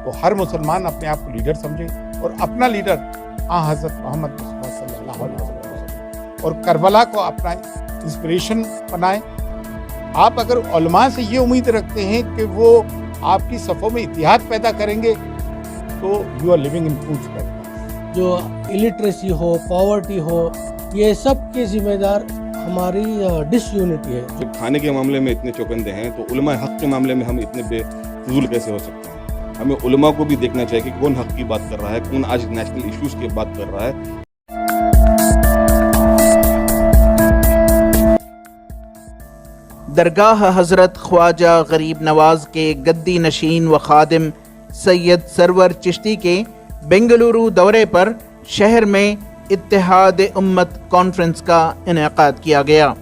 تو ہر مسلمان اپنے آپ کو لیڈر سمجھے اور اپنا لیڈر حضرت محمد مصطفیٰ صلی اللہ علیہ وسلم اور کربلا کو اپنا انسپریشن بنائیں۔ آپ اگر علماء سے یہ امید رکھتے ہیں کہ وہ آپ کی صفوں میں اتحاد پیدا کریں گے تو you are living in fool's paradise. جو الٹریسی ہو، پاورٹی ہو، یہ سب کے ذمہ دار ہماری ڈس یونٹی ہے۔ جب کھانے کے معاملے میں اتنے چوکندے ہیں تو علماء حق کے معاملے میں ہم اتنے بے فضول کیسے ہو سکتے ہیں؟ ہمیں علماء کو بھی دیکھنا چاہیے کہ کون حق کی بات کر رہا ہے، کون آج نیشنل ایشوز کی بات کر رہا ہے۔ درگاہ حضرت خواجہ غریب نواز کے گدی نشین و خادم سید سرور چشتی کے بنگلورو دورے پر شہر میں اتحاد امت کانفرنس کا انعقاد کیا گیا،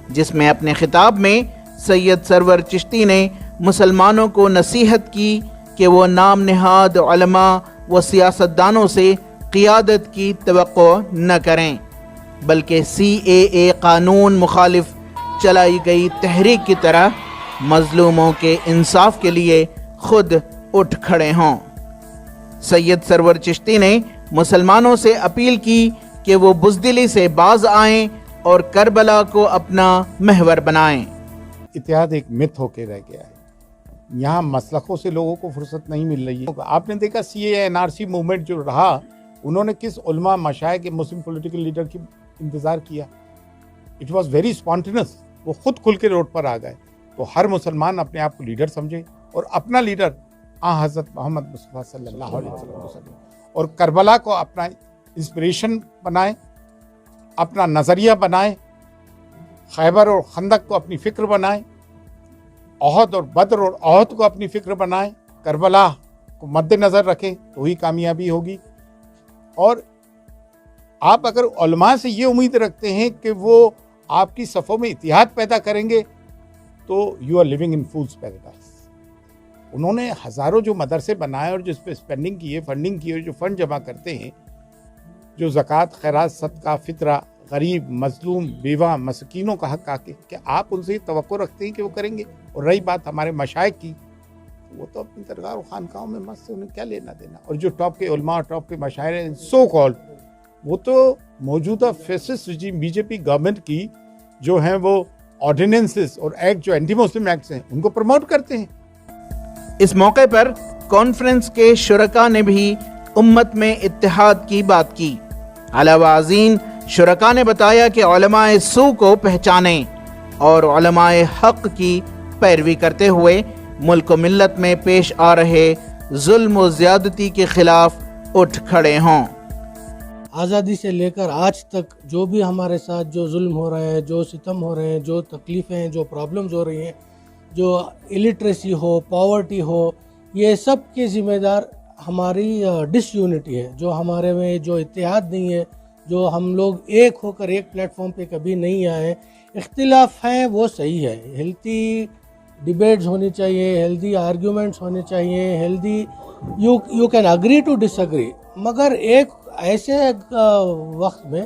جس میں اپنے خطاب میں سید سرور چشتی نے مسلمانوں کو نصیحت کی کہ وہ نام نہاد علماء و سیاستدانوں سے قیادت کی توقع نہ کریں، بلکہ CAA قانون مخالف چلائی گئی تحریک کی طرح مظلوموں کے انصاف کے لیے خود اٹھ کھڑے ہوں۔ سید سرور چشتی نے مسلمانوں سے اپیل کی کہ وہ بزدلی سے باز آئیں اور کربلا کو اپنا محور بنائیں۔ اتحاد ایک مت ہو کے رہ گیا ہے، یہاں مسلکوں سے لوگوں کو فرصت نہیں مل رہی ہے۔ آپ نے دیکھا CAA NRC موومنٹ جو رہا، انہوں نے کس علماء مشائخ مسلم پولیٹیکل لیڈر کی انتظار کیا؟ اٹ واز ویری اسپونٹینس، وہ خود کھل کے روڈ پر آ گئے۔ تو ہر مسلمان اپنے آپ کو لیڈر سمجھے اور اپنا لیڈر حضرت محمد مصطفیٰ صلی اللہ علیہ وسلم اور کربلا کو اپنا انسپریشن بنائیں، اپنا نظریہ بنائیں، خیبر اور خندق کو اپنی فکر بنائیں، احد اور بدر اور احد کو اپنی فکر بنائیں، کربلا کو مد نظر رکھیں تو ہی کامیابی ہوگی۔ اور آپ اگر علماء سے یہ امید رکھتے ہیں کہ وہ آپ کی صفوں میں اتحاد پیدا کریں گے تو you are living in fool's paradise. انہوں نے ہزاروں جو مدرسے بنائے اور جس پہ اسپینڈنگ کی ہے، فنڈنگ کی ہے، جو فنڈ جمع کرتے ہیں، جو زکوٰۃ، خیرات، صدقہ، فطرہ، غریب، مظلوم، بیوہ، مسکینوں کا حق آکے، کہ آپ ان سے توقع رکھتے ہیں کہ وہ کریں گے؟ اور رہی بات ہمارے مشائخ کی، وہ تو اپنی درگاہ و خانقاہوں میں مست سے، انہیں کیا لینا دینا۔ اور جو ٹاپ کے علماء، ٹاپ کے مشاہیر ہیں سو کالڈ، وہ تو موجودہ فیسسٹ رجیم BJP گورنمنٹ کی جو ہیں وہ آرڈیننسز اور ایکٹ جو اینٹی مسلم ایکٹس ہیں ان کو پروموٹ کرتے ہیں۔ اس موقع پر کانفرنس کے شرکاء نے بھی امت میں اتحاد کی بات کی۔ علاوہ ازیں شرکاء نے بتایا کہ علماء سو کو پہچانیں اور علماء حق کی پیروی کرتے ہوئے ملک و ملت میں پیش آ رہے ظلم و زیادتی کے خلاف اٹھ کھڑے ہوں۔ آزادی سے لے کر آج تک جو بھی ہمارے ساتھ جو ظلم ہو رہے ہیں، جو ستم ہو رہے ہیں، جو تکلیفیں ہیں، جو پرابلمز ہو رہی ہیں، جو الٹریسی ہو، پاورٹی ہو، یہ سب کے ذمہ دار ہماری ڈس یونٹی ہے۔ جو ہمارے میں جو اتحاد نہیں ہے، جو ہم لوگ ایک ہو کر ایک پلیٹ فارم پہ کبھی نہیں آئے۔ اختلاف ہیں وہ صحیح ہے، ہیلتھی ڈیبیٹس ہونی چاہیے، ہیلتھی آرگیومنٹس ہونے چاہیے، healthy you can agree to disagree, مگر ایک ایسے وقت میں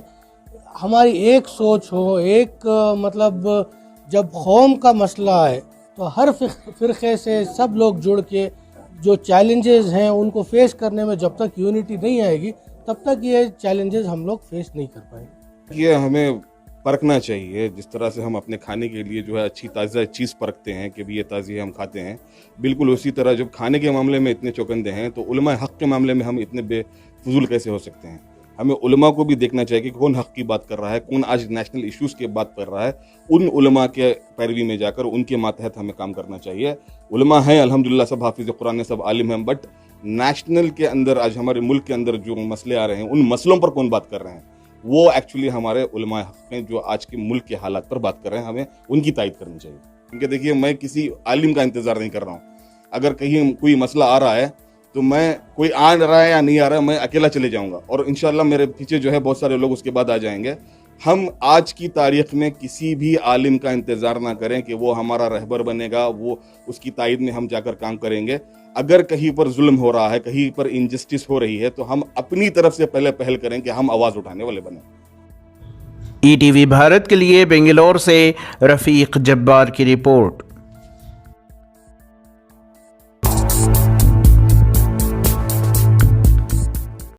ہماری ایک سوچ ہو، ایک مطلب جب قوم کا مسئلہ ہے تو ہر فرقے سے سب لوگ جڑ کے جو چیلنجز ہیں ان کو فیس کرنے میں جب تک یونٹی نہیں آئے گی تب تک یہ چیلنجز ہم لوگ فیس نہیں کر پائیں گے۔ یہ ہمیں پرکھنا چاہیے، جس طرح سے ہم اپنے کھانے کے لیے جو ہے اچھی تازہ چیز پرکھتے ہیں کہ بھی یہ تازی ہے ہم کھاتے ہیں، بالکل اسی طرح جب کھانے کے معاملے میں اتنے چوکندے ہیں تو علماء حق کے معاملے میں ہم اتنے بے فضول کیسے ہو سکتے ہیں؟ ہمیں علماء کو بھی دیکھنا چاہیے کہ کون حق کی بات کر رہا ہے، کون آج نیشنل ایشوز کی بات کر رہا ہے، ان علماء کے پیروی میں جا کر ان کے ماتحت ہمیں کام کرنا چاہیے۔ علماء ہیں الحمدللہ، سب حافظ قرآن، سب عالم ہیں، بٹ نیشنل کے اندر آج ہمارے ملک کے اندر جو مسئلے آ رہے ہیں ان مسئلوں پر کون بات کر رہے ہیں؟ وہ ایکچولی ہمارے علماء حق ہیں جو آج کے ملک کے حالات پر بات کر رہے ہیں، ہمیں ان کی تائید کرنی چاہیے۔ کیونکہ دیکھیے، میں کسی عالم کا انتظار نہیں کر رہا ہوں۔ اگر کہیں کوئی مسئلہ آ رہا ہے تو میں کوئی آ رہا ہے یا نہیں آ رہا ہے، میں اکیلا چلے جاؤں گا اور انشاءاللہ میرے پیچھے جو ہے بہت سارے لوگ اس کے بعد آ جائیں گے۔ ہم آج کی تاریخ میں کسی بھی عالم کا انتظار نہ کریں کہ وہ ہمارا رہبر بنے گا، وہ اس کی تائید میں ہم جا کر کام کریں گے۔ اگر کہیں پر ظلم ہو رہا ہے، کہیں پر انجسٹس ہو رہی ہے تو ہم اپنی طرف سے پہلے پہل کریں کہ ہم آواز اٹھانے والے بنیں۔ ETV بھارت کے لیے بنگلور سے رفیق جبار کی رپورٹ۔